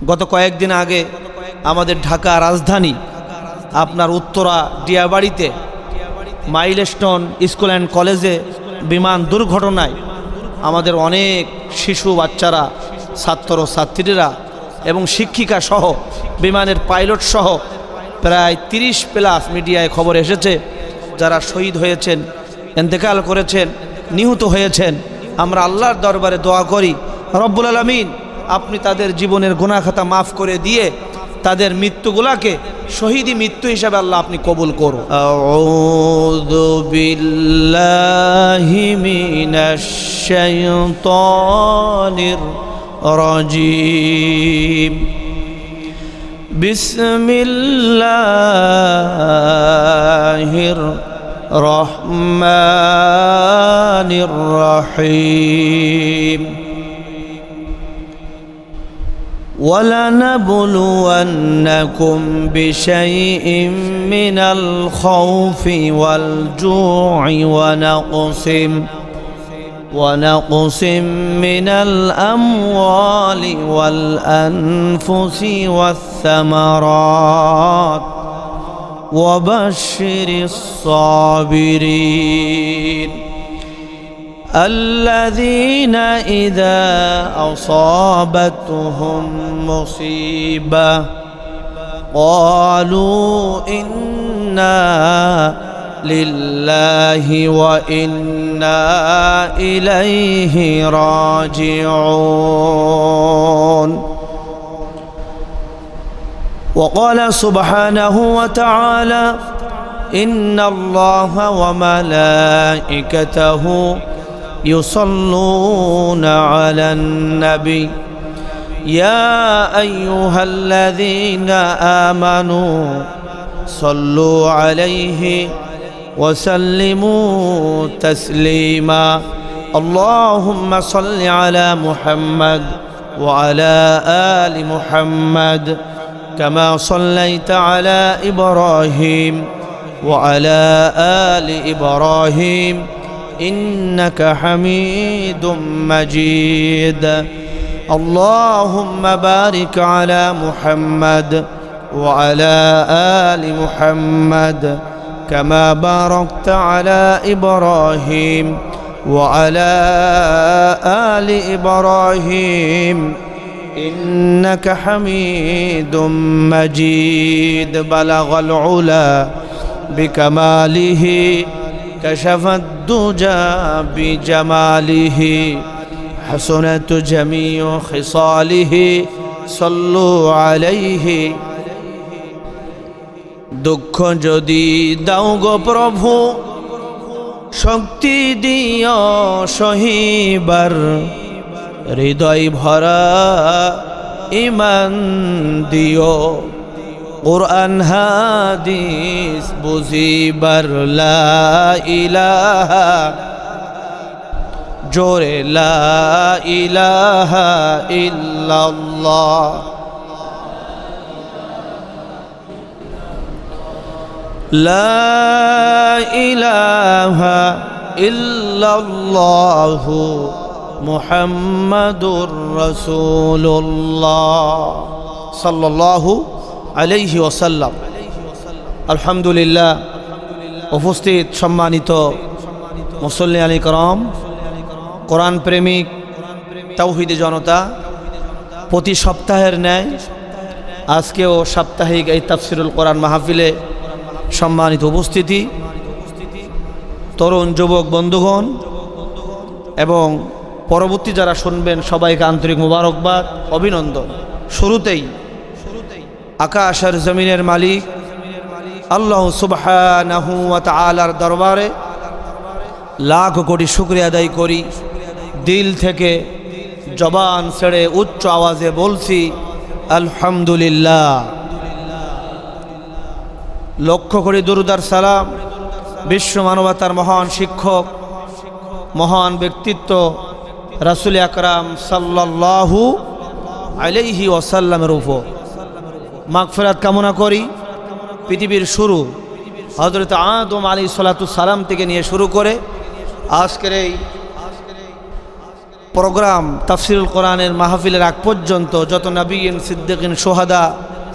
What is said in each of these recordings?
গত কয়েকদিন আগে আমাদের ঢাকা রাজধানী আপনার উত্তরা ডিয়াবাড়িতে মাইলস্টোন স্কুল অ্যান্ড কলেজে বিমান দুর্ঘটনায় আমাদের অনেক শিশু বাচ্চারা, ছাত্র ছাত্রীরা এবং শিক্ষিকা সহ বিমানের পাইলট সহ প্রায় 30+ মিডিয়ায় খবর এসেছে যারা শহীদ হয়েছেন, ইন্তেকাল করেছেন, নিহত হয়েছেন। আমরা আল্লাহর দরবারে দোয়া করি, রব্বুল আলামিন আপনি তাদের জীবনের গুনাহ খাতা মাফ করে দিয়ে তাদের মৃত্যুগুলাকে শহীদি মৃত্যু হিসাবে আল্লাহ আপনি কবুল করুন। আউযু বিল্লাহি মিনাশ শাইতানির রাজীম। বিসমিল্লাহির রহমানির রহিম। وَلَنَبْلُوَنَّكُمْ بِشَيْءٍ مِّنَ الْخَوْفِ وَالْجُوعِ ونقص من الأموال والأنفس والثمرات وبشر الصابرين الذين إذا أصابتهم مصيبة قالوا إنا لله وإنا إليه راجعون. وقال سبحانه وتعالى إن الله وملائكته يصلون على النبي يا أيها الذين آمنوا صلوا عليه وسلموا تسليما. اللهم صل على محمد وعلى آل محمد كما صليت على إبراهيم وعلى آل إبراهيم إنك حميد مجيد. اللهم بارك على محمد وعلى آل محمد كما باركت على إبراهيم وعلى آل إبراهيم إنك حميد مجيد. بلغ العلا بكماله كشف الدجى بجماله حسنت جميع خصاله صلوا عليه. দুঃখ যদি দাও গো প্রভু শক্তি দিও সহিবার, হৃদয় ভরা ঈমান দিও কুরআন হাদিস বুঝিবার। লা ইলাহা জোরে লা ইলাহা ইল্লাল্লাহ। লা ইলাহা ইল্লাল্লাহু মুহাম্মাদুর রাসূলুল্লাহ সাল্লাল্লাহু আলাইহি ওয়াসাল্লাম। আলহামদুলিল্লাহ। উপস্থিত সম্মানিত মুসল্লিয়ান কিরাম, কোরআন প্রেমিক তাওহীদি জনতা, প্রতি সপ্তাহের ন্যায় আজকেও সাপ্তাহিক এই তাফসিরুল কোরআন মাহফিলে সম্মানিত উপস্থিতি, তরুণ যুবক বন্ধুগণ এবং পরবর্তী যারা শুনবেন সবাইকে আন্তরিক মোবারকবাদ, অভিনন্দন। শুরুতেই আকাশ আর জমিনের মালিক আল্লাহ সুবহানাহু ওয়া তাআলার দরবারে লাখ কোটি শুকরিয়া আদায় করি। দিল থেকে জবান ছেড়ে উচ্চ আওয়াজে বলছি আলহামদুলিল্লাহ। লক্ষ কোটি দুরূদ আর সালাম বিশ্ব মানবতার মহান শিক্ষক, মহান ব্যক্তিত্ব রাসূল আকরাম সাল্লাল্লাহু আলাইহি ওয়াসাল্লামের উপর মাগফিরাত কামনা করি। পৃথিবীর শুরু হযরত আদম আলাইহিস সালাতু সালাম থেকে নিয়ে শুরু করে আজকের এই প্রোগ্রাম তাফসিরুল কোরআনের মাহফিলের আগ পর্যন্ত যত নবীন, সিদ্দিকিন, সোহাদা,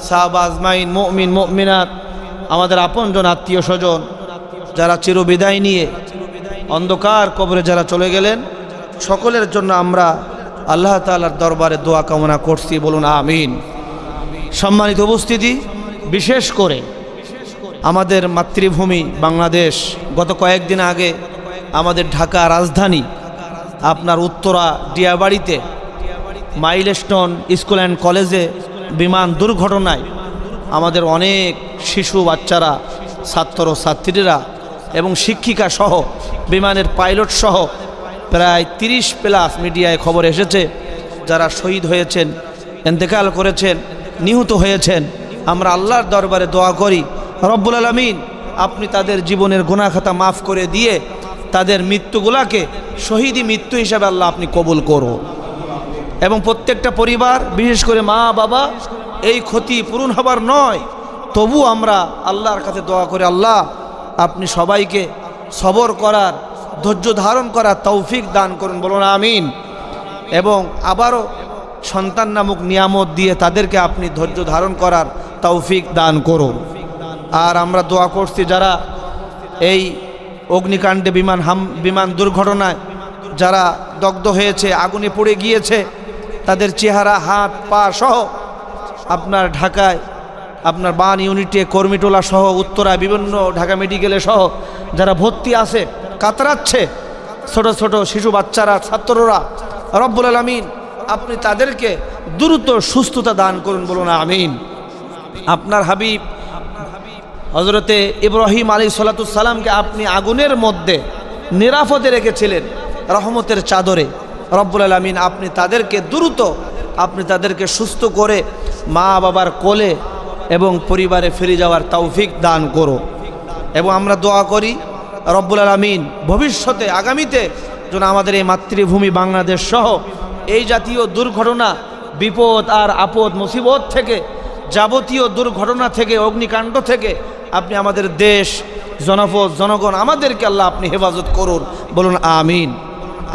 সাহাবা আজমাইন, মুমিন, মুমিনাত, আমাদের আপনজন, আত্মীয় স্বজন যারা চিরবিদায় নিয়ে অন্ধকার কবরে যারা চলে গেলেন, সকলের জন্য আমরা আল্লাহ তাআলার দরবারে দোয়া কামনা করছি, বলুন আমিন। সম্মানিত উপস্থিতি, বিশেষ করে আমাদের মাতৃভূমি বাংলাদেশ, গত কয়েকদিন আগে আমাদের ঢাকা রাজধানী আপনার উত্তরা ডিয়াবাড়িতে মাইলস্টোন স্কুল অ্যান্ড কলেজে বিমান দুর্ঘটনায় আমাদের অনেক শিশু বাচ্চারা, ছাত্র ছাত্রীরা এবং শিক্ষিকা সহ বিমানের পাইলট সহ প্রায় 30+ মিডিয়ায় খবর এসেছে যারা শহীদ হয়েছেন, ইন্তেকাল করেছেন, নিহত হয়েছেন। আমরা আল্লাহর দরবারে দোয়া করি, রব্বুল আলামিন আপনি তাদের জীবনের গুনাহ খাতা মাফ করে দিয়ে তাদের মৃত্যুগুলাকে শহীদি মৃত্যু হিসাবে আল্লাহ আপনি কবুল করুন। এবং প্রত্যেকটা পরিবার, বিশেষ করে মা বাবা, এই ক্ষতি পূরণ হবার নয়, তবু আমরা আল্লাহর কাছে দোয়া করে আল্লাহ আপনি সবাইকে সবর করার, ধৈর্য ধারণ করার তৌফিক দান করুন, বলুন আমিন। এবং আবারও সন্তান নামক নিয়ামত দিয়ে তাদেরকে আপনি ধৈর্য ধারণ করার তৌফিক দান করুন। আর আমরা দোয়া করছি যারা এই অগ্নিকাণ্ডে বিমান দুর্ঘটনায় যারা দগ্ধ হয়েছে, আগুনে পড়ে গিয়েছে, তাদের চেহারা, হাত, পা সহ আপনার ঢাকায় আপনার বান ইউনিটে, কর্মীটোলা সহ, উত্তরায় বিভিন্ন ঢাকা মেডিকেলে সহ যারা ভর্তি আছে, কাতরাচ্ছে ছোট ছোট শিশু বাচ্চারা, ছাত্ররা, রব্বুল আলামিন আপনি তাদেরকে দ্রুত সুস্থতা দান করুন, বলুন আমিন। আপনার হাবিব হযরতে ইব্রাহিম আলাইহিস সালামকে আপনি আগুনের মধ্যে নিরাপদে রেখেছিলেন রহমতের চাদরে, রব্বুল আলামিন আপনি তাদেরকে দ্রুত আপনি তাদেরকে সুস্থ করে মা বাবার কোলে এবং পরিবারে ফিরে যাওয়ার তৌফিক দান করো। এবং আমরা দোয়া করি রব্বুল আলামিন ভবিষ্যতে, আগামীতে যেন আমাদের এই মাতৃভূমি বাংলাদেশ সহ এই জাতীয় দুর্ঘটনা, বিপদ আর আপদ মুসিবত থেকে, যাবতীয় দুর্ঘটনা থেকে, অগ্নিকাণ্ড থেকে আপনি আমাদের দেশ, জনপদ, জনগণ, আমাদেরকে আল্লাহ আপনি হেফাজত করুন, বলুন আমিন।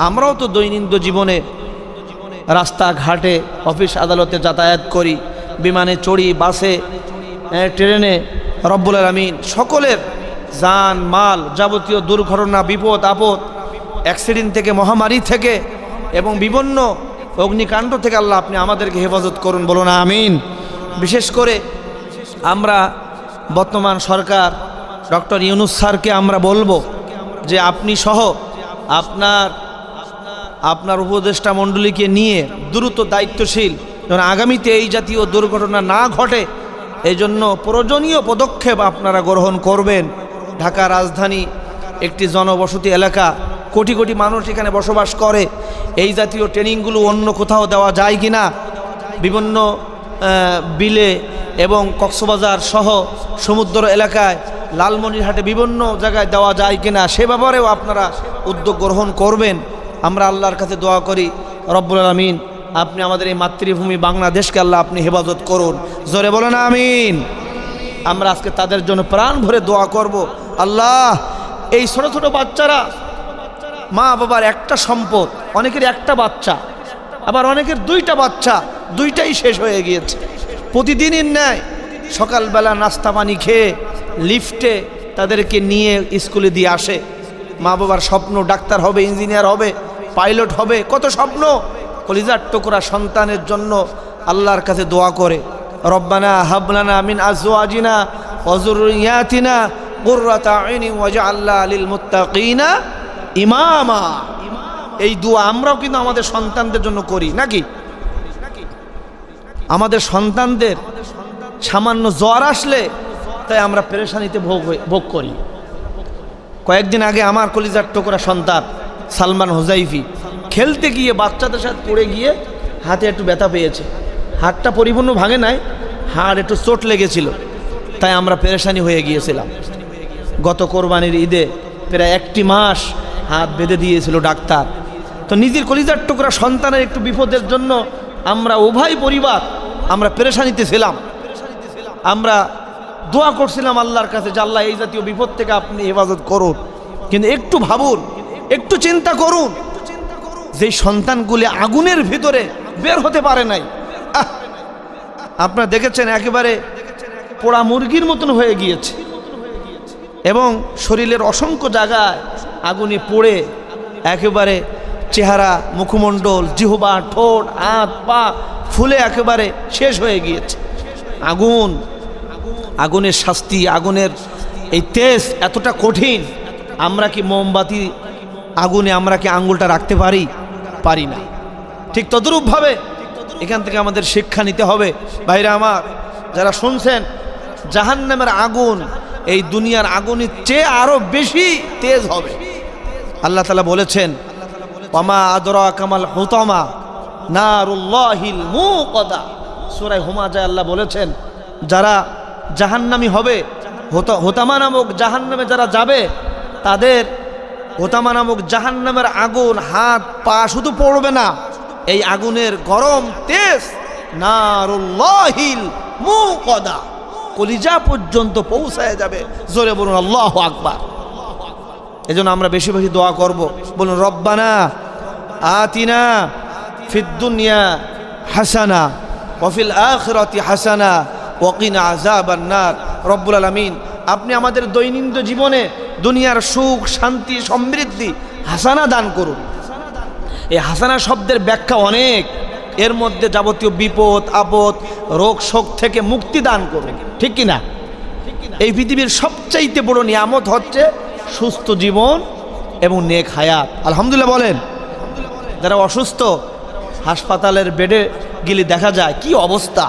আমরাও তো দৈনন্দিন জীবনে রাস্তাঘাটে, অফিস আদালতে যাতায়াত করি, বিমানে চড়ি, বাসে, ট্রেনে, রব্বুল আলামিন সকলের জান মাল, যাবতীয় দুর্ঘটনা, বিপদ আপদ, অ্যাক্সিডেন্ট থেকে, মহামারী থেকে এবং বিভিন্ন অগ্নিকাণ্ড থেকে আল্লাহ আপনি আমাদেরকে হেফাজত করুন, বলুন আমিন। বিশেষ করে আমরা বর্তমান সরকার ডক্টর ইউনূস স্যারকে আমরা বলবো যে আপনি সহ আপনার উপদেষ্টা মণ্ডলীকে নিয়ে দ্রুত দায়িত্বশীল যেন আগামীতে এই জাতীয় দুর্ঘটনা না ঘটে, এই জন্য প্রয়োজনীয় পদক্ষেপ আপনারা গ্রহণ করবেন। ঢাকা রাজধানী একটি জনবসতি এলাকা, কোটি কোটি মানুষ এখানে বসবাস করে। এই জাতীয় ট্রেনিংগুলো অন্য কোথাও দেওয়া যায় কি না, বিভিন্ন বিলে এবং কক্সবাজার সহ সমুদ্র এলাকায়, লালমনিরহাটে বিভিন্ন জায়গায় দেওয়া যায় কিনা, সে ব্যাপারেও আপনারা উদ্যোগ গ্রহণ করবেন। আমরা আল্লাহর কাছে দোয়া করি রব্বুল আলামিন আপনি আমাদের এই মাতৃভূমি বাংলাদেশকে আল্লাহ আপনি হেফাজত করুন, জোরে বলেন আমিন। আমরা আজকে তাদের জন্য প্রাণ ভরে দোয়া করব। আল্লাহ, এই ছোট ছোট বাচ্চারা মা বাবার একটা সম্পদ, অনেকের একটা বাচ্চা, আবার অনেকের দুইটা বাচ্চা, দুইটাই শেষ হয়ে গিয়েছে। প্রতিদিনের ন্যায় সকালবেলা নাস্তা পানি খেয়ে লিফটে তাদেরকে নিয়ে স্কুলে দিয়ে আসে। মা বাবার স্বপ্ন ডাক্তার হবে, ইঞ্জিনিয়ার হবে, পাইলট হবে, কত স্বপ্ন। কলিজার টুকরা সন্তানের জন্য আল্লাহর কাছে দোয়া করে, রব্বানা হাবলানা মিন আজওয়াজিনা ওয়া যুররিয়াতিনা কুররাতা আইনি ওয়াজআলনা লিল মুত্তাকিনা ইমামা। এই দোয়া আমরাও কিন্তু আমাদের সন্তানদের জন্য করি নাকি? আমাদের সন্তানদের সামান্য জ্বর আসলে তাই আমরা পেরেশানিতে ভোগ করি। কয়েকদিন আগে আমার কলিজার টুকরা সন্তান সালমান হুজাইফি খেলতে গিয়ে বাচ্চাদের সাথে পড়ে গিয়ে হাতে একটু ব্যথা পেয়েছে। হাতটা পরিপূর্ণ ভাঙে নাই, হাড় একটু চোট লেগেছিল, তাই আমরা পেরেশানি হয়ে গিয়েছিলাম। গত কোরবানির ঈদে প্রায় 1 মাস হাত বেঁধে দিয়েছিল ডাক্তার। তো নিজের কলিজার টুকরা সন্তানের একটু বিপদের জন্য আমরা উভয় পরিবার আমরা পেরেশানিতে ছিলাম। আমরা দোয়া করছিলাম আল্লাহর কাছে যে আল্লাহ এই জাতীয় বিপদ থেকে আপনি হেফাজত করুন। কিন্তু একটু ভাবুন, একটু চিন্তা করুন যেই সন্তানগুলি আগুনের ভিতরে বের হতে পারে নাই, আপনারা দেখেছেন একেবারে পোড়া মুরগির মতন হয়ে গিয়েছে এবং শরীরের অসংখ্য জায়গায় আগুনে পড়ে একেবারে চেহারা, মুখমণ্ডল, জিহ্বা, ঠোঁট, হাত পা ফুলে একেবারে শেষ হয়ে গিয়েছে। আগুন, আগুনের শাস্তি, আগুনের এই তেজ এতটা কঠিন। আমরা কি মোমবাতি আগুনে আমরা কি আঙ্গুলটা রাখতে পারি? পারি না। ঠিক তদ্রূপভাবে এখান থেকে আমাদের শিক্ষা নিতে হবে। ভাইরা আমার যারা শুনছেন, জাহান্নামের আগুন এই দুনিয়ার আগুনের চেয়ে আরো বেশি তেজ হবে। আল্লাহ তাআলা বলেছেন, ওয়ামা আদরাকা মাল হুতামা নারুল্লাহিল মুকাদা। সূরা হুমাজায় আল্লাহ বলেছেন, যারা জাহান্নামী হবে, হোতামা নামক জাহান্নামে যারা যাবে, তাদের হোতামা নামক জাহান্নামের আগুন হাত পা শুধু পড়বে না, এই আগুনের গরম তেজ নারুল্লাহিল মুকাদা কলিজা পর্যন্ত পৌঁছায় যাবে। জোরে বলুন আল্লাহু আকবার। এজন্য আমরা বেশি বেশি দোয়া করব। বলুন রব্বানা আতিনা ফিদ দুনিয়া হাসানা ওয়া ফিল আখিরাতি হাসানা ওয়া কিনা আযাবান নার। রব্বুল আলামিন, আপনি আমাদের দৈনন্দিন জীবনে দুনিয়ার সুখ, শান্তি, সমৃদ্ধি, হাসানা দান করুন। এই হাসানা শব্দের ব্যাখ্যা অনেক, এর মধ্যে যাবতীয় বিপদ আপদ, রোগ শোক থেকে মুক্তি দান করুন। ঠিক কিনা? এই পৃথিবীর সবচাইতে বড় নিয়ামত হচ্ছে সুস্থ জীবন এবং নেক হায়াত। আলহামদুলিল্লাহ বলেন। যারা অসুস্থ, হাসপাতালের বেডে গেলে দেখা যায় কি অবস্থা।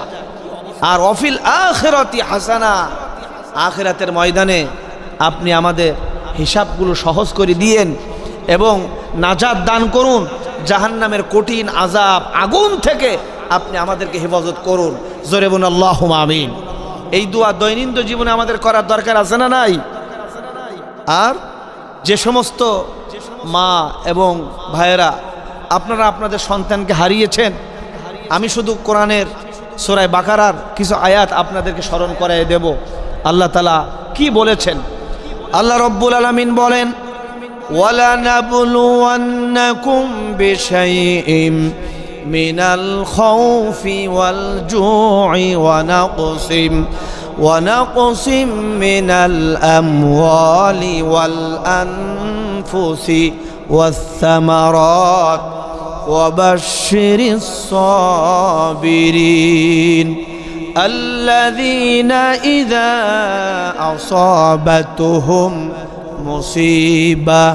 আর অফিল আখিরাতি হাসানা, আখিরাতের ময়দানে আপনি আমাদের হিসাবগুলো সহজ করে দিয়েন এবং নাজাত দান করুন। জাহান্নামের কঠিন আযাব, আগুন থেকে আপনি আমাদেরকে হেফাজত করুন। জোরে বলুন আল্লাহুম্মা আমিন। এই দোয়া দৈনন্দিন জীবনে আমাদের করার দরকার আছে না নাই? আর যে সমস্ত মা এবং ভাইয়েরা আপনারা আপনাদের সন্তানকে হারিয়েছেন, আমি শুধু কোরআনের সূরা বাকারার কিছু আয়াত আপনাদেরকে স্মরণ করাই দেব। আল্লাহ তাআলা কি বলেছেন? আল্লাহ রব্বুল আলামিন বলেন, وَلَنَبْلُوَنَّكُمْ بِشَيْءٍ مِنَ الْخَوْفِ وَالْجُوعِ وَنَقْصٍ مِنَ الْأَمْوَالِ وَالْأَنفُسِ وَالثَّمَرَاتِ وَبَشِّرِ الصَّابِرِينَ الَّذِينَ إِذَا أَصَابَتْهُمْ مصيبة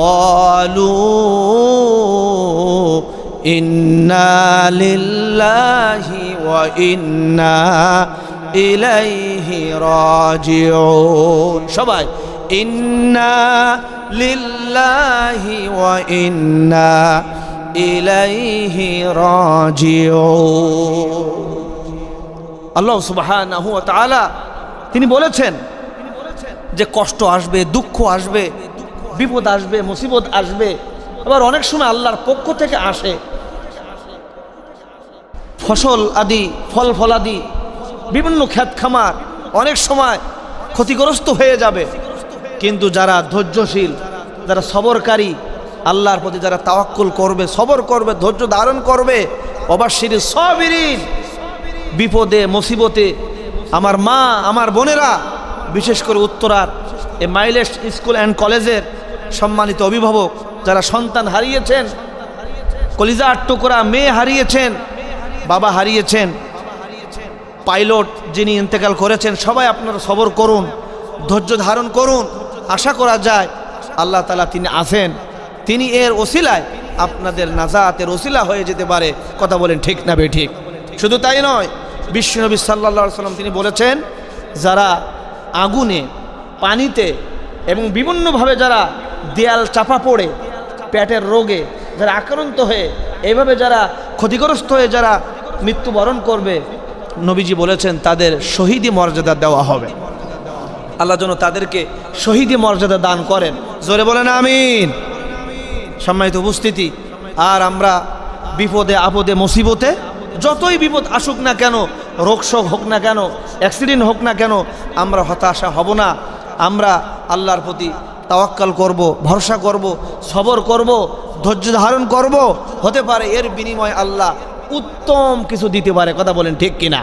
قالوا إنا لله وإنا إليه راجعون। সবাই إنا لله وإنا إليه راجعون। আল্লাহ সুবহানাহু ওয়া তাআলা তিনি বলেছেন যে কষ্ট আসবে, দুঃখ আসবে, বিপদ আসবে, মুসিবত আসবে। আবার অনেক সময় আল্লাহর পক্ষ থেকে আসে, ফসল আদি, ফল ফলাদি, বিভিন্ন ক্ষেত খামার অনেক সময় ক্ষতিগ্রস্ত হয়ে যাবে। কিন্তু যারা ধৈর্যশীল, যারা সবরকারী, আল্লাহর প্রতি যারা তাওয়াক্কুল করবে, সবর করবে, ধৈর্য ধারণ করবে, অবাশশিরিস সাবিরিন, বিপদে মুসিবতে আমার মা, আমার বোনেরা, বিশেষ করে উত্তরার এই মাইলেস্ট স্কুল অ্যান্ড কলেজের সম্মানিত অভিভাবক যারা সন্তান হারিয়েছেন, কলিজার টুকরা মেয়ে হারিয়েছেন, বাবা হারিয়েছেন, পাইলট যিনি ইন্তেকাল করেছেন, সবাই আপনারা সবর করুন, ধৈর্য ধারণ করুন। আশা করা যায় আল্লাহ তাআলা তিনি আছেন, তিনি এর ওসিলায় আপনাদের নাজাতের ওসিলা হয়ে যেতে পারে। কথা বলেন ঠিক না বেঠিক? শুধু তাই নয়, বিশ্বনবী সাল্লাল্লাহু আলাইহি ওয়াসাল্লাম তিনি বলেছেন, যারা আগুনে, পানিতে এবং বিভিন্নভাবে যারা দেয়াল চাপা পড়ে, পেটের রোগে যারা আক্রান্ত হয়ে, এইভাবে যারা ক্ষতিগ্রস্ত হয়ে যারা মৃত্যুবরণ করবে, নবীজি বলেছেন তাদের শহীদি মর্যাদা দেওয়া হবে। আল্লাহ যেন তাদেরকে শহীদি মর্যাদা দান করেন। জোরে বলেন আমিন। সম্মানিত উপস্থিতি, আর আমরা বিপদে আপদে মুসিবতে, যতই বিপদ আসুক না কেন, রোগ শোক হোক না কেন, অ্যাক্সিডেন্ট হোক না কেন, আমরা হতাশা হব না। আমরা আল্লাহর প্রতি তাওয়াক্কাল করব, ভরসা করব, সবর করব, ধৈর্য ধারণ করব, হতে পারে এর বিনিময়ে আল্লাহ উত্তম কিছু দিতে পারে। কথা বলেন ঠিক কিনা?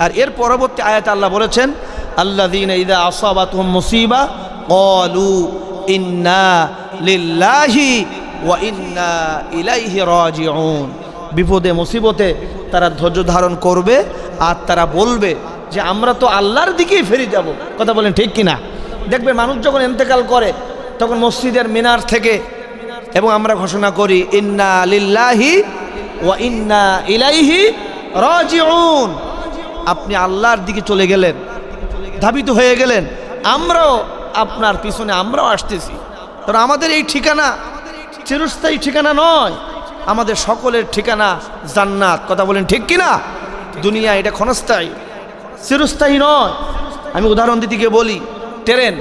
আর এর পরবর্তী আয়াতে আল্লাহ বলেছেন, আল্লাযীনা ইযা আসাবাতহুম মুসিবা ক্বালু ইন্না লিল্লাহি ওয়া ইন্না ইলাইহি রাজিউন। বিপদে মুসিবতে তারা ধৈর্য ধারণ করবে আর তারা বলবে যে আমরা তো আল্লাহর দিকেই ফিরে যাব। কথা বলেন ঠিক কিনা? দেখবে মানুষ যখন ইন্তেকাল করে তখন মসজিদের মিনার থেকে এবং আমরা ঘোষণা করি ইন্না লিল্লাহি ওয়া ইন্না ইলাইহি রাজিউন। আপনি আল্লাহর দিকে চলে গেলেন, ধাবিত হয়ে গেলেন, আমরাও আপনার পিছনে আমরাও আসতেছি। কারণ আমাদের এই ঠিকানা চিরস্থায়ী ঠিকানা নয়, আমাদের সকলের ঠিকানা জান্নাত। কথা বলেন ঠিক কিনা? দুনিয়া এটা ক্ষণস্থায়ী, চিরস্থায়ী নয়। আমি উদাহরণ দিতে গিয়ে বলি, ট্রেন,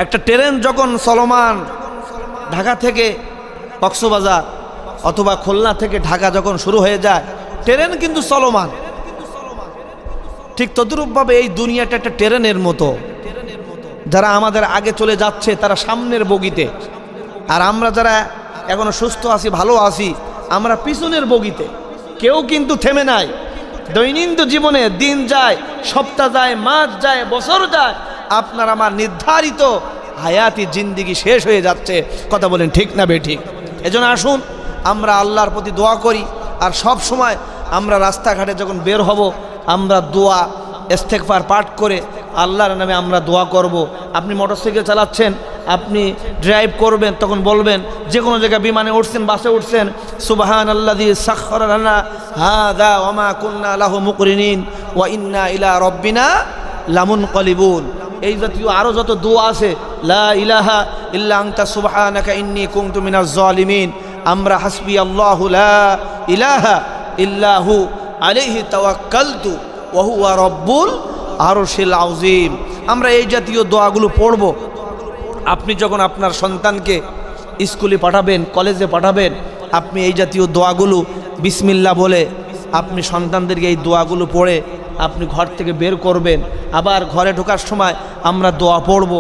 একটা ট্রেন যখন চলমান ঢাকা থেকে কক্সবাজার অথবা খুলনা থেকে ঢাকা যখন শুরু হয়ে যায়, ট্রেন কিন্তু চলমান। ঠিক তদ্রূপভাবে এই দুনিয়াটা একটা ট্রেনের মতো। যারা আমাদের আগে চলে যাচ্ছে তারা সামনের বগিতে, আর আমরা যারা এখনো সুস্থ আছি, ভালো আছি, আমরা পিছনের বগিতে। কেউ কিন্তু থেমে নাই। দৈনন্দিন জীবনে দিন যায়, সপ্তাহ যায়, মাস যায়, বছর যায়, আপনার আমার নির্ধারিত হায়াতি জিন্দিগি শেষ হয়ে যাচ্ছে। কথা বলেন ঠিক না বেঠিক? এজন্য আসুন আমরা আল্লাহর প্রতি দোয়া করি, আর সব সময় আমরা রাস্তাঘাটে যখন বের হব আমরা দোয়া ইস্তেগফার পাঠ করে আল্লাহর নামে আমরা দোয়া করব। আপনি মোটরসাইকেল চালাচ্ছেন, আপনি ড্রাইভ করবেন, তখন বলবেন, যে কোনো জায়গায় বিমানে উঠছেন, বাসে উঠছেন, সুবহানাল্লাযী সাখখারা লানা হাযা ওয়া মা কুন্না লাহু মুকরিনিন ওয়া ইন্না ইলা রাব্বিনা লামুনকালিবুন। এই জাতীয় আরও যত দোয়া আছে, লা ইলাহা ইল্লা আনতা সুবহানাকা ইন্নী কুনতু মিনাজ জালিমিন, আমরা হাসবি আল্লাহু লা ইলাহা ইল্লাহু আলাইহি তাওয়াক্কালতু ওয়া হুয়া রাব্বুল আরশিল আযীম। আমরা এই জাতীয় দোয়াগুলো পড়ব। আপনি যখন আপনার সন্তানকে স্কুলে পাঠাবেন, কলেজে পাঠাবেন, আপনি এই জাতীয় দোয়াগুলো বিসমিল্লাহ বলে আপনি সন্তানদেরকে এই দোয়াগুলো পড়ে আপনি ঘর থেকে বের করবেন। আবার ঘরে ঢোকার সময় আমরা দোয়া পড়ব।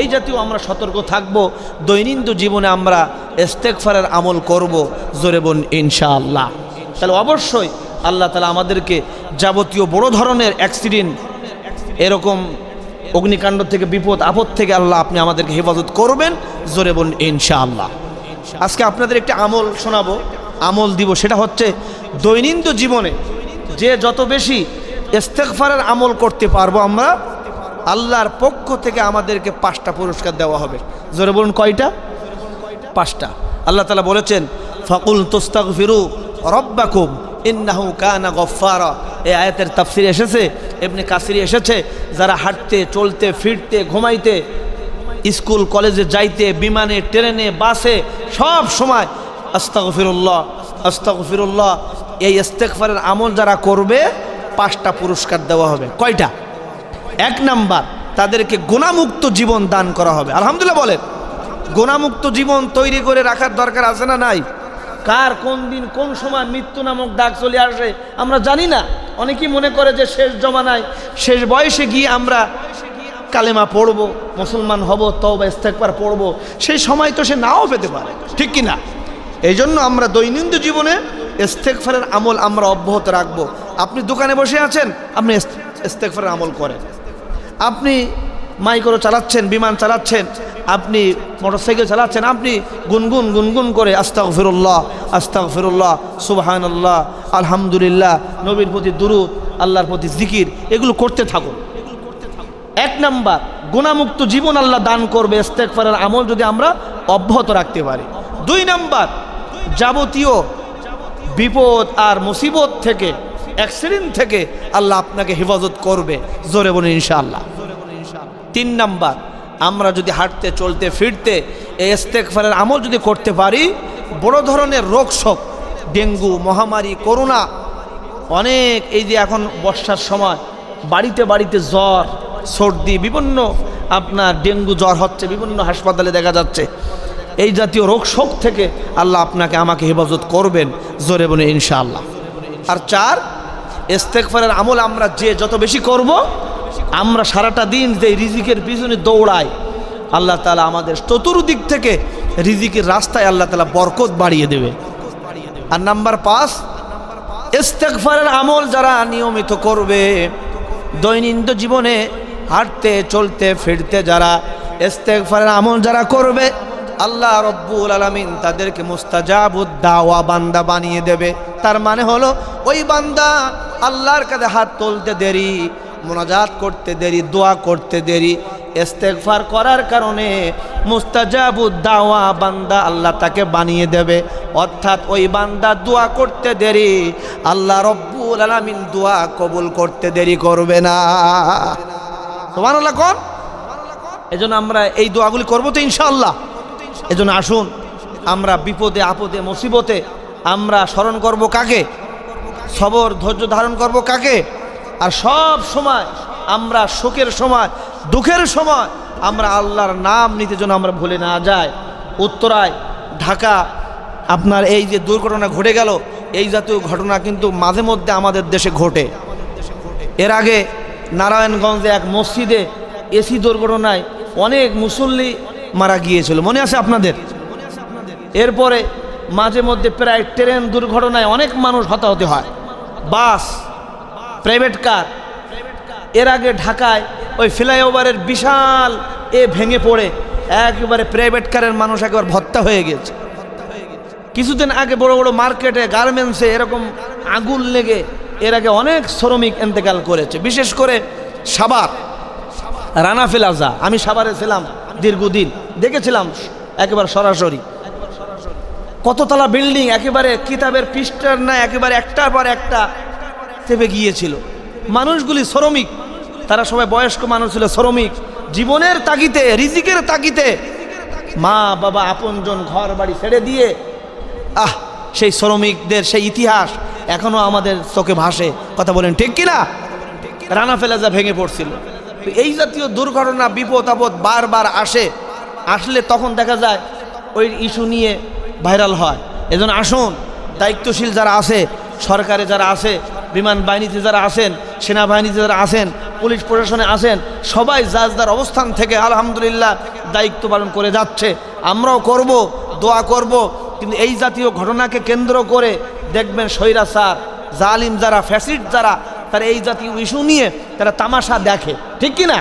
এই জাতীয় আমরা সতর্ক থাকব। দৈনন্দিন জীবনে আমরা ইস্তেগফারের আমল করব। জোরে বলুন ইনশাআল্লাহ। তাহলে অবশ্যই আল্লাহ তাআলা আমাদেরকে যাবতীয় বড় ধরনের অ্যাক্সিডেন্ট, এরকম অগ্নিকাণ্ড থেকে, বিপদ আপদ থেকে আল্লাহ আপনি আমাদেরকে হেফাজত করবেন। জোরে বলুন ইনশাআল্লাহ। আজকে আপনাদের একটি আমল শোনাবো, আমল দিব। সেটা হচ্ছে দৈনন্দিন জীবনে যে যত বেশি ইস্তেগফারের আমল করতে পারবো আমরা, আল্লাহর পক্ষ থেকে আমাদেরকে 5টা পুরস্কার দেওয়া হবে। জোরে বলুন কয়টা? 5টা। আল্লাহ তাআলা বলেছেন, ফাকুল তুস্তাগফিরু রাব্বাকুম ইন্নাহু কানা গফফারা। এই আয়াতের তাফসিরে এসেছে, ইবনে কাসিরে এসেছে, যারা হাঁটতে, চলতে, ফিরতে, ঘুমাইতে, স্কুল কলেজে যাইতে, বিমানে, ট্রেনে, বাসে, সব সময় আস্তাগফিরুল্লাহ আস্তাগফিরুল্লাহ, এই ইস্তেগফারের আমল যারা করবে 5টা পুরস্কার দেওয়া হবে। কয়টা? 1 নাম্বার, তাদেরকে গুনাহমুক্ত জীবন দান করা হবে। আলহামদুলিল্লাহ বলেন। গুনাহমুক্ত জীবন তৈরি করে রাখার দরকার আছে না নাই? কার কোন দিন কোন সময় মৃত্যু নামক ডাক চলে আসে আমরা জানি না। অনেকেই মনে করে যে শেষ জমানায়, শেষ বয়সে গিয়ে আমরা কালেমা পড়ব, মুসলমান হব, তওবা ইস্তেগফার পড়ব। সেই সময় তো সে নাও পেতে পারে, ঠিক কি না? এই জন্য আমরা দৈনন্দিন জীবনে ইস্তেগফারের আমল আমরা অব্যাহত রাখব। আপনি দোকানে বসে আছেন, আপনি ইস্তেগফারের আমল করেন। আপনি মাইক্রো চালাচ্ছেন, বিমান চালাচ্ছেন, আপনি মোটরসাইকেল চালাচ্ছেন, আপনি গুনগুন গুনগুন করে আস্তাগফিরুল্লাহ আস্তাগফিরুল্লাহ, সুবহানাল্লাহ, আলহামদুলিল্লাহ, নবীর প্রতি দুরূদ, আল্লাহর প্রতি জিকির, এগুলো করতে থাকুন। 1 নাম্বার, গুনাহমুক্ত জীবন আল্লাহ দান করবে ইস্তেগফারের আমল যদি আমরা অব্যাহত রাখতে পারি। 2 নাম্বার, যাবতীয় বিপদ আর মুসিবত থেকে, অ্যাক্সিডেন্ট থেকে আল্লাহ আপনাকে হেফাজত করবে। জোরে বলুন ইনশাআল্লাহ। 3 নাম্বার, আমরা যদি হাঁটতে, চলতে, ফিরতে এই ইস্তেগফারের আমল যদি করতে পারি, বড় ধরনের রোগ শোক, ডেঙ্গু, মহামারী, করোনা, অনেক, এই যে এখন বর্ষার সময় বাড়িতে বাড়িতে জ্বর, সর্দি, বিভিন্ন আপনার ডেঙ্গু জ্বর হচ্ছে, বিভিন্ন হাসপাতালে দেখা যাচ্ছে। এই জাতীয় রোগ শোক থেকে আল্লাহ আপনাকে আমাকে হেফাজত করবেন। জোরে বলুন ইনশাআল্লাহ। আর 4, ইস্তেগফারের আমল আমরা যে যত বেশি করব, আমরা সারাটা দিন যে রিজিকের পিছনে দৌড়াই, আল্লাহ তাআলা আমাদের চতুর্দিক থেকে রিজিকের রাস্তায় আল্লাহ তাআলা বরকত বাড়িয়ে দেবে। আর নাম্বার 5, ইস্তেগফারের আমল যারা নিয়মিত করবে, দৈনন্দিন জীবনে হাঁটতে চলতে ফিরতে যারা ইস্তেগফারের আমল যারা করবে, আল্লাহ রব্বুল আলামিন তাদেরকে মুস্তাজাবুদ দাওয়া বান্দা বানিয়ে দেবে। তার মানে হলো ওই বান্দা আল্লাহর কাছে হাত তুলতে দেরি, মুনাজাত করতে দেরি, দোয়া করতে দেরি, ইস্তেগফার করার কারণে মুস্তাজাবুদ দাওয়া বান্দা আল্লাহ তাকে বানিয়ে দেবে। অর্থাৎ ওই বান্দা দোয়া করতে দেরি, আল্লাহ রব্বুল আলামিন দোয়া কবুল করতে দেরি করবে না। সুবহানাল্লাহ কোন? এজন্য আমরা এই দোয়াগুলি করবো তো ইনশাআল্লাহ। এজন্য আসুন আমরা বিপদে আপদে মুসিবতে আমরা স্মরণ করব কাকে? সবর ধৈর্য ধারণ করব কাকে? আর সব সময় আমরা সুখের সময় দুঃখের সময় আমরা আল্লাহর নাম নিতে যেন আমরা ভুলে না যাই। উত্তরায় ঢাকা আপনার এই যে দুর্ঘটনা ঘটে গেল, এই জাতীয় ঘটনা কিন্তু মাঝে মধ্যে আমাদের দেশে ঘটে। এর আগে নারায়ণগঞ্জে এক মসজিদে এসি দুর্ঘটনায় অনেক মুসল্লি মারা গিয়েছিল, মনে আছে আপনাদের? এরপরে মাঝে মধ্যে প্রায় ট্রেন দুর্ঘটনায় অনেক মানুষ হতাহত হয়, বাস, প্রাইভেট কার। এর আগে ঢাকায় ওই ফ্লাইওভারের বিশাল ভেঙে পড়ে একেবারে প্রাইভেট কারের মানুষ একেবারে ভত্তা হয়ে গেছে। কিছুদিন আগে বড় বড় মার্কেটে গার্মেন্টসে এরকম আগুন লেগে এর আগে অনেক শ্রমিক ইন্তেকাল করেছে। বিশেষ করে সাভার রানা প্লাজা, আমি সাভারে ছিলাম দীর্ঘদিন, দেখেছিলাম একেবারে সরাসরি কততলা বিল্ডিং একেবারে কিতাবের পৃষ্ঠার না একেবারে একটার পর একটা চেপে গিয়েছিল। মানুষগুলি শ্রমিক, তারা সবাই বয়স্ক মানুষ ছিল, শ্রমিক, জীবনের তাগিতে রিজিকের তাগিতে মা বাবা আপনজন ঘর বাড়ি ছেড়ে দিয়ে সেই শ্রমিকদের সেই ইতিহাস এখনো আমাদের চোখে ভাসে। কথা বলেন ঠিক কিনা? রানা প্লাজা ভেঙে পড়ছিল। এই জাতীয় দুর্ঘটনা বিপদ আপদ বারবার আসলে তখন দেখা যায় ওই ইস্যু নিয়ে ভাইরাল হয়। এজন্য আসুন দায়িত্বশীল যারা আছে, সরকারে যারা আছে, বিমান বাহিনীতে যারা আছেন, সেনাবাহিনীতে যারা আছেন, পুলিশ প্রশাসনে আছেন, সবাই যার যার অবস্থান থেকে আলহামদুলিল্লাহ দায়িত্ব পালন করে যাচ্ছে। আমরাও করব, দোয়া করব। কিন্তু এই জাতীয় ঘটনাকে কেন্দ্র করে দেখবেন স্বৈরাচার জালিম যারা, ফ্যাসিস্ট যারা, তারা এই জাতীয় ইস্যু নিয়ে তারা তামাশা দেখে, ঠিক কিনা?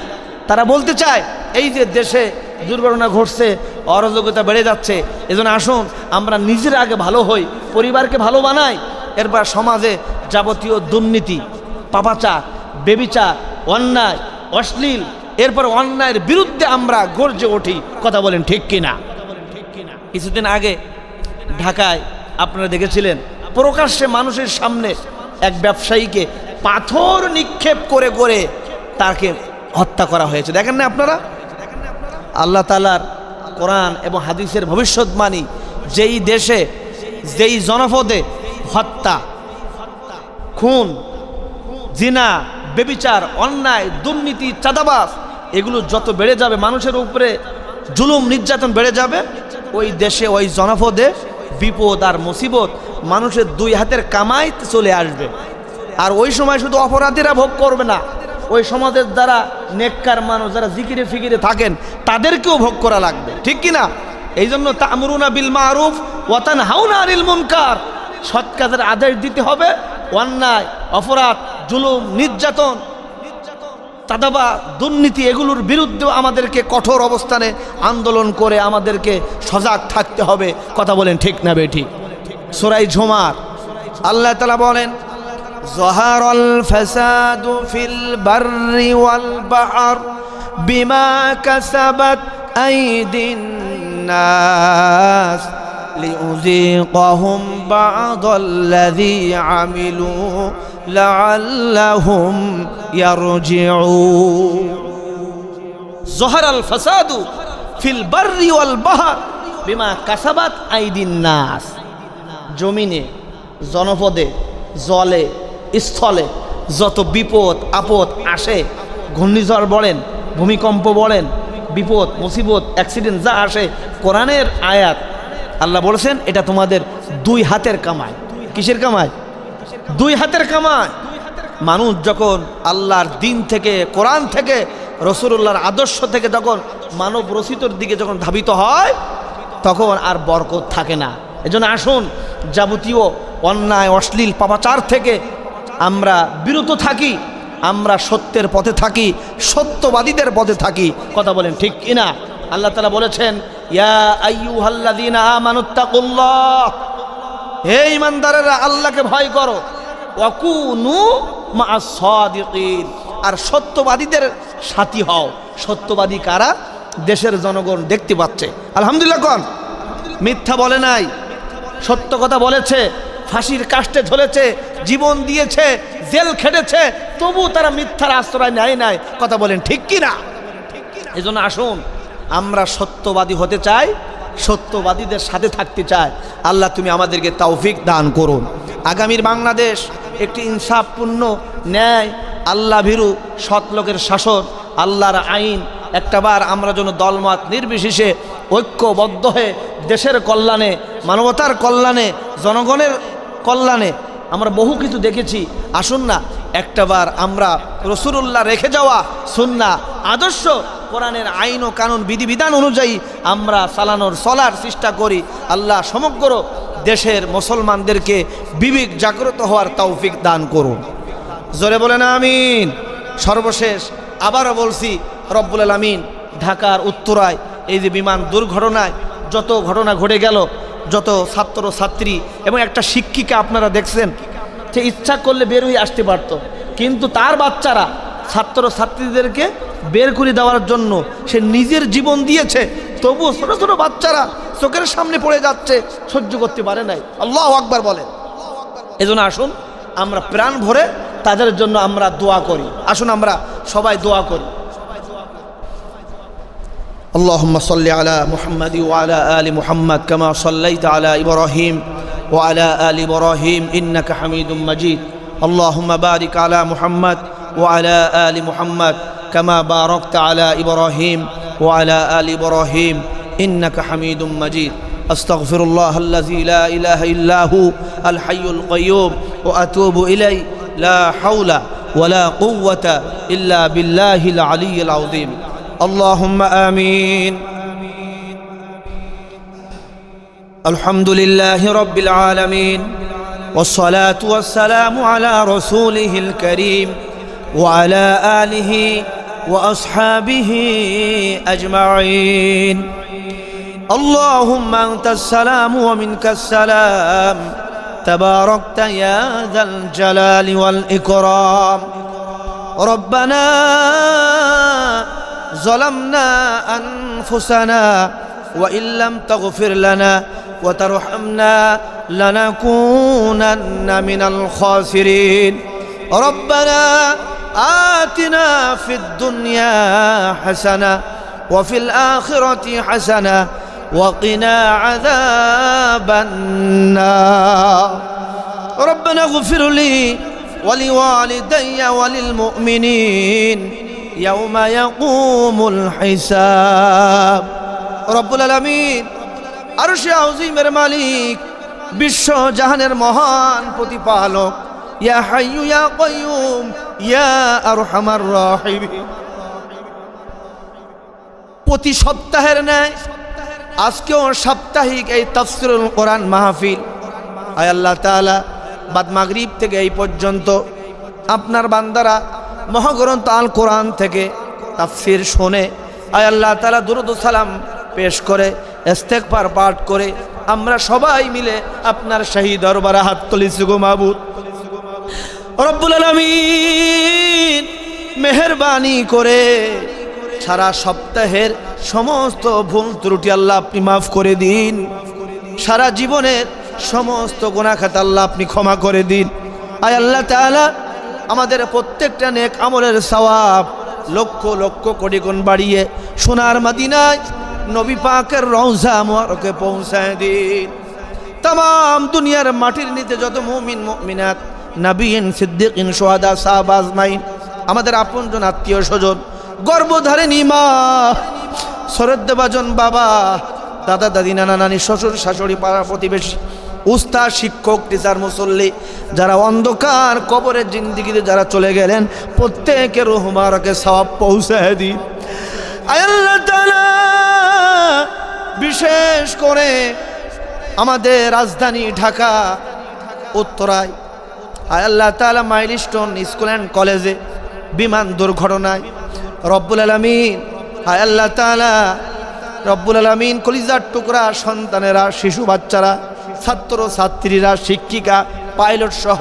তারা বলতে চায় এই যে দেশে দুর্ঘটনা ঘটছে, অরাজকতা বেড়ে যাচ্ছে, এজন্য আসুন আমরা নিজের আগে ভালো হই, পরিবারকে ভালো বানাই, এরপর সমাজে যাবতীয় দুর্নীতি, পাপাচার, বেবিচার, অন্যায়, অশ্লীল, এরপর অন্যায়ের বিরুদ্ধে আমরা গর্জে উঠি। কথা বলেন ঠিক কিনা? কিছুদিন আগে ঢাকায় আপনারা দেখেছিলেন প্রকাশ্যে মানুষের সামনে এক ব্যবসায়ীকে পাথর নিক্ষেপ করে করে তাকে হত্যা করা হয়েছে। দেখেন না আপনারা? আল্লাহ তাআলার কোরআন এবং হাদিসের ভবিষ্যৎবাণী, যেই দেশে যেই জনপদে হত্যা, খুন, জিনা, বেবিচার, অন্যায়, দুর্নীতি, চাঁদাবাজ এগুলো যত বেড়ে যাবে, মানুষের উপরে জুলুম নির্যাতন বেড়ে যাবে, ওই দেশে ওই জনপদে বিপদ আর মুসিবত মানুষের দুই হাতের কামাইতে চলে আসবে। আর ওই সময় শুধু অপরাধীরা ভোগ করবে না, ওই সমাজের যারা নেককার মানুষ, যারা জিকিরে ফিকিরে থাকেন, তাদেরকেও ভোগ করা লাগবে, ঠিক কিনা? এই জন্য তা'মুরুনা বিল মারুফ ওয়া তানহাউনা আনিল মুনকার, সৎ কাজের আদেশ দিতে হবে, অন্যায়, অপরাধ, জুলুম, নির্যাতন, চাঁদাবাজ, দুর্নীতি এগুলোর বিরুদ্ধে আমাদেরকে কঠোর অবস্থানে আন্দোলন করে আমাদেরকে সজাগ থাকতে হবে। কথা বলেন ঠিক না বেঠিক? সূরা জুমার আল্লাহ তাআলা বলেন, যাহারাল ফাসাদু ফিল বাররি ওয়াল বাহর বিমা কাসাবাত আইদিন নাস লিউযীকাহুম বা'দাল্লাযী আমিলু লাআল্লাহুম ইয়ারজিউন। যাহারাল ফাসাদু ফিল বাররি ওয়াল বাহর বিমা কাসাবাত আইদিন নাস। জমিনে, জনপদে, জলে, স্থলে যত বিপদ আপদ আসে, ঘূর্ণিঝড় বলেন, ভূমিকম্প বলেন, বিপদ মুসিবত অ্যাক্সিডেন্ট যা আসে, কোরআনের আয়াত আল্লাহ বলেছেন এটা তোমাদের দুই হাতের কামাই। কিসের কামাই? দুই হাতের কামাই। মানুষ যখন আল্লাহর দিন থেকে, কোরআন থেকে, রাসূলুল্লাহর আদর্শ থেকে যখন মানব রচিতর দিকে যখন ধাবিত হয়, তখন আর বরকত থাকে না। এজন্য আসুন যাবতীয় অন্যায় অশ্লীল পাপাচার থেকে আমরা বিরত থাকি, আমরা সত্যের পথে থাকি, সত্যবাদীদের পথে থাকি। কথা বলেন ঠিক কিনা? আল্লাহ তাআলা বলেছেন, ইয়া আইয়ুহাল্লাযীনা আমানুত্তাকুল্লাহ, হে ঈমানদারেরা আল্লাহকে ভয় করো, ওয়াকুনু মা'আস সাদিকিন, আর সত্যবাদীদের সাথী হও। সত্যবাদী কারা? দেশের জনগণ দেখতে পাচ্ছে। আলহামদুলিল্লাহ কোন? মিথ্যা বলে নাই, সত্য কথা বলেছে, ফাঁসির কাস্টে ঝুলেছে, জীবন দিয়েছে, জেল খেটেছে, তবু তারা মিথ্যার আশ্রয় নেয় নাই। কথা বলেন ঠিক কিনা? এই জন্য আসুন আমরা সত্যবাদী হতে চাই, সত্যবাদীদের সাথে থাকতে চাই। আল্লাহ তুমি আমাদেরকে তৌফিক দান করুন। আগামীর বাংলাদেশ একটি ইনসাফপূর্ণ, ন্যায়, আল্লাহ ভীরু, সৎ লোকের শাসন, আল্লাহর আইন একটাবার আমরা যেন দলমত নির্বিশেষে ঐক্যবদ্ধ হয়ে দেশের কল্যাণে, মানবতার কল্যাণে, জনগণের কল্যাণে আমরা বহু কিছু দেখেছি। আসুন না একটাবার আমরা রাসূলুল্লাহ রেখে যাওয়া সুন্নাহ আদর্শ, কোরআনের আইন ও কানুন বিধিবিধান অনুযায়ী আমরা চলার চেষ্টা করি। আল্লাহ সমগ্র দেশের মুসলমানদেরকে বিবেক জাগ্রত হওয়ার তৌফিক দান করুন। জোরে বলেন আমিন। সর্বশেষ আবারও বলছি, রব্বুল আলামিন ঢাকার উত্তরায় এই যে বিমান দুর্ঘটনায় যত ঘটনা ঘটে গেল, যত ছাত্র ছাত্রী এবং একটা শিক্ষিকা আপনারা দেখছেন, সে ইচ্ছা করলে বের হয়ে আসতে পারত, কিন্তু তার বাচ্চারা ছাত্র ছাত্রীদেরকে বের করে দেওয়ার জন্য সে নিজের জীবন দিয়েছে, তবু ছোট ছোট বাচ্চারা চোখের সামনে পড়ে যাচ্ছে, সহ্য করতে পারে নাই। আল্লাহু আকবার বলেন। এজন্য আসুন আমরা প্রাণ ভরে তাদের জন্য আমরা দোয়া করি। আসুন আমরা সবাই দোয়া করি। اللهم صل على محمد وعلى آل محمد كما صليت على إبراهيم وعلى آل إبراهيم إنك حميد مجيد. اللهم بارك على محمد وعلى آل محمد كما باركت على إبراهيم وعلى آل إبراهيم إنك حميد مجيد. أستغفر الله الذي لا إله إلا هو الحي القيوم وأتوب إليه لا حول ولا قوة إلا بالله العلي العظيم. اللهم آمين. الحمد لله رب العالمين والصلاة والسلام على رسوله الكريم وعلى آله وأصحابه أجمعين. اللهم أنت السلام ومنك السلام تباركت يا ذا الجلال والإكرام. ربنا ظلمنا أنفسنا وإن لم تغفر لنا وترحمنا لنكونن من الخاسرين. ربنا آتنا في الدنيا حسنة وفي الآخرة حسنة وقنا عذاب النار. ربنا اغفر لي ولوالدي وللمؤمنين يوم يقوم الحساب. رب العالمين আরশ আযীমের মালিক, বিশ্ব জাহানের মহান প্রতিপালক, ইয়া হাইয়ু ইয়া কাইয়ুম ইয়া আরহামার রাহিমিন। প্রতি সপ্তাহের ন্যায় আজকেও সাপ্তাহিক এই তাফসীরুল কোরআন মাহফিল, আয় আল্লাহ তাআলা বাদ মাগরিব থেকে এই পর্যন্ত আপনার বান্দারা মহাগ্রন্থ আল কোরআন থেকে তাফসীর শোনে, আয় আল্লাহ তাআলা দুরূদ ও সালাম পেশ করে, ইস্তেগফার পাঠ করে আমরা সবাই মিলে আপনার শাহী দরবারে হাত তুলেছি। গো মাবুদ রব্বুল আলামিন, মেহেরবানি করে সারা সপ্তাহের সমস্ত ভুল ত্রুটি আল্লাহ আপনি মাফ করে দিন। সারা জীবনের সমস্ত গুনাহ খাতা আল্লাহ আপনি ক্ষমা করে দিন। আয় আল্লাহ তাআলা আমাদের প্রত্যেকটা নেক আমলের সওয়াব লক্ষ লক্ষ কোটি গুণ বাড়িয়ে সোনার মদিনায় নবী পাকের রওজা মুবারকে পৌঁছায় দিন। तमाम দুনিয়ার মাটির নিচে যত মুমিন মুমিনাত, নবীন, সিদ্দিকিন, শুহাদা, সাহাবা আজমাইন, আমাদের আপনজন আত্মীয় স্বজন, গর্ভধারিণী মা, শ্রদ্ধেভাজন বাবা, দাদা দাদি, নানা নানি, শ্বশুর শাশুড়ি, পাড়া প্রতিবেশী, উস্তাদ, শিক্ষক, টিচার, মুসল্লি, যারা অন্ধকার কবরের জিন্দেগিতে যারা চলে গেলেন, প্রত্যেকের রূহ মুবারকে সওয়াব পৌঁছায় দিন। আয় আল্লাহ তাআলা বিশেষ করে আমাদের রাজধানী ঢাকা উত্তরায় আয় আল্লাহ তাআলা মাইলস্টোন স্কুল অ্যান্ড কলেজে বিমান দুর্ঘটনায় রব্বুল আলামিন আয় আল্লাহ তাআলা রব্বুল আলামিন কলিজার টুকরা সন্তানেরা, শিশু বাচ্চারা, ছাত্র ছাত্রীরা, শিক্ষিকা, পাইলট সহ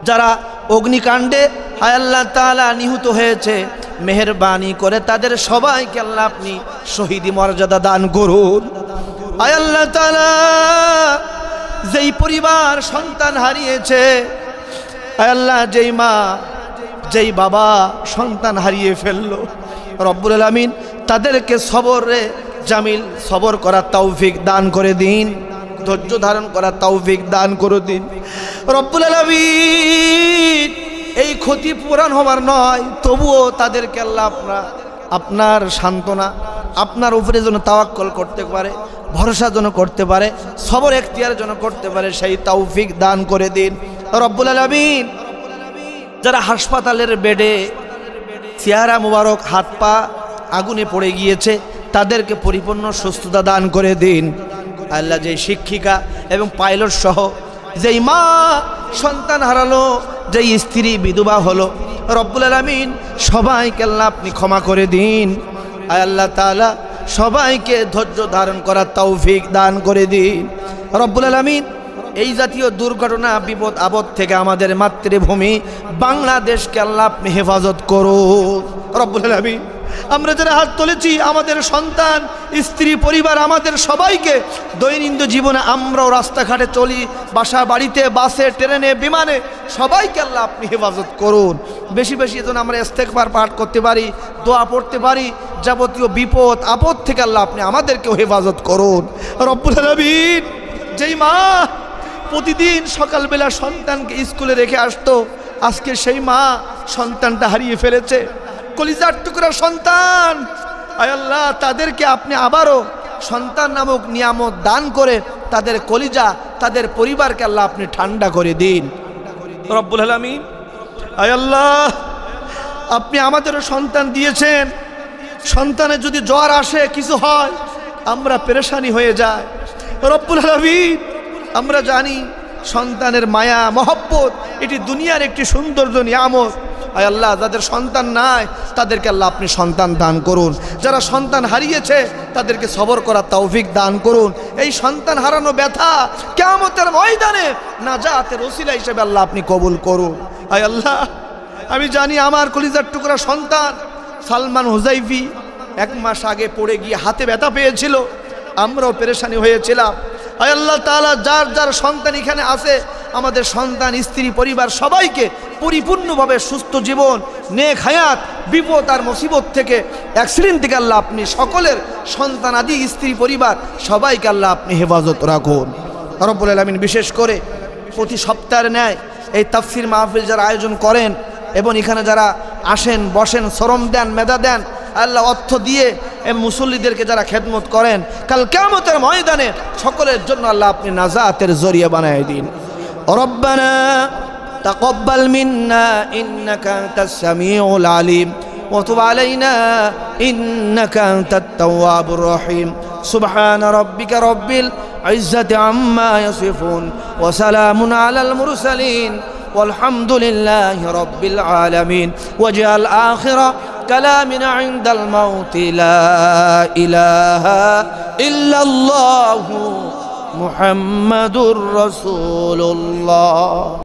যারা অগ্নিকাণ্ডে আয় আল্লাহ তাআলা নিহত হয়েছে, মেহেরবানি করে তাদের সবাইকে আল্লাহ আপনি শহীদি মর্যাদা দান করুন। আয় আল্লাহ তাআলা যেই পরিবার সন্তান হারিয়েছে, আয় আল্লাহ যেই মা যেই বাবা সন্তান হারিয়ে ফেললো, রব্বুল আলামিন তাদেরকে সবরে জামিল সবর করার তৌফিক দান করে দিন, ধৈর্য ধারণ করার তৌফিক দান করে দিন। রব্বুল আলামিন এই ক্ষতি পূরণ হবার নয়, তবুও তাদেরকে আল্লাহ আপনার সান্ত্বনা, আপনার উপরে যেন তাওয়াক্কুল করতে পারে, ভরসা যেন করতে পারে, সবর এখতিয়ার যেন করতে পারে, সেই তৌফিক দান করে দিন। রব্বুল আলামিন যারা হাসপাতালের বেডে চেহারা মুবারক হাত পা আগুনে পড়ে গিয়েছে, তাদেরকে পরিপূর্ণ সুস্থতা দান করে দিন। আল্লাহ যেই শিক্ষিকা এবং পাইলট সহ যেই মা সন্তান হারালো, যেই স্ত্রী বিধবা হলো, রব্বুল আলামিন সবাইকে আল্লাহ আপনি ক্ষমা করে দিন। আয় আল্লাহ তাআলা সবাইকে ধৈর্য ধারণ করার তৌফিক দান করে দিন। রব্বুল আলামিন এই জাতীয় দুর্ঘটনা বিপদ আপদ থেকে আমাদের মাতৃভূমি বাংলাদেশকে আল্লাহ আপনি হেফাজত করুন। রব্বুল আলামিন আমরা যারা হাত তুলেছি, আমাদের সন্তান, স্ত্রী, পরিবার, আমাদের সবাইকে দৈনন্দিন জীবনে আমরাও রাস্তাঘাটে চলি, বাসা বাড়িতে, বাসে, ট্রেনে, বিমানে, সবাইকে আল্লাহ আপনি হেফাজত করুন। বেশি বেশি যেন আমরা ইস্তেগফার পাঠ করতে পারি, দোয়া পড়তে পারি, যাবতীয় বিপদ আপদ থেকে আল্লাহ আপনি আমাদেরকেও হেফাজত করুন। রব্বুল আলামিন যেই মা প্রতিদিন সকালবেলা সন্তানকে স্কুলে রেখে আসতো, আজকে সেই মা সন্তানটা হারিয়ে ফেলেছে, কলিজার টুকরা সন্তান। আয় আল্লাহ তাদেরকে আপনি আবারও সন্তান নামক নিয়ামত দান করে তাদের কলিজা, তাদের পরিবারকে আল্লাহ আপনি ঠান্ডা করে দিন। রব্বুল আলামিন আয় আল্লাহ আপনি আমাদেরও সন্তান দিয়েছেন, সন্তানের যদি জ্বর আসে, কিছু হয়, আমরা পেরেশানি হয়ে যায়। রব্বুল আলামিন আমরা জানি সন্তানের মায়া মহব্বত এটি দুনিয়ার একটি সৌন্দর্য নিয়ামত। আয় আল্লাহ যাদের সন্তান নাই তাদেরকে আল্লাহ আপনি সন্তান দান করুন, যারা সন্তান হারিয়েছে তাদেরকে সবর করার তৌফিক দান করুন। এই সন্তান হারানো ব্যথা কিয়ামতের ময়দানে নাজাতের ওসিলা হিসেবে আল্লাহ আপনি কবুল করুন। আয় আল্লাহ আমি জানি আমার কলিজার টুকরা সন্তান সালমান হুজাইফি 1 মাস আগে পড়ে গিয়ে হাতে ব্যথা পেয়েছিল, আমরাও পেরেশানি হয়েছিলাম। আয় আল্লাহ তাআলা যার যার সন্তান এখানে আছে, আমাদের সন্তান, স্ত্রী, পরিবার সবাইকে পরিপূর্ণভাবে সুস্থ জীবন, নেক হায়াত, বিপদ আর মুসিবত থেকে, অ্যাক্সিডেন্ট থেকে আল্লাহ আপনি সকলের সন্তান আদি স্ত্রী পরিবার সবাইকে আল্লাহ আপনি হেফাজত রাখুন। রব্বুল আলামিন বিশেষ করে প্রতি সপ্তাহের ন্যায় এই তাফসীর মাহফিল যারা আয়োজন করেন এবং এখানে যারা আসেন, বসেন, শ্রম দেন, মেধা দেন, আল্লাহ অর্থ দিয়ে মুসল্লিদেরকে যারা খেদমত করেন, কাল কিয়ামতের ময়দানে সকলের জন্য আল্লাহ আপনি নাজাতের জরিয়া বানায় দিন। রব্বানা তাকাব্বাল মিন্না ইন্নাকা আনতাস সামিউল আলিম ওয়া তুব আলাইনা ইন্নাকা আনতাত তাওয়াবুর রহিম। সুবহানা রাব্বিকা রাব্বিল ইজ্জাতি আম্মা ইয়াসিফুন ওয়া সালামুন আলাল মুরসালিন والحمد لله رب العالمين واجعل آخر كلامنا عند الموت لا إله إلا الله محمد رسول الله.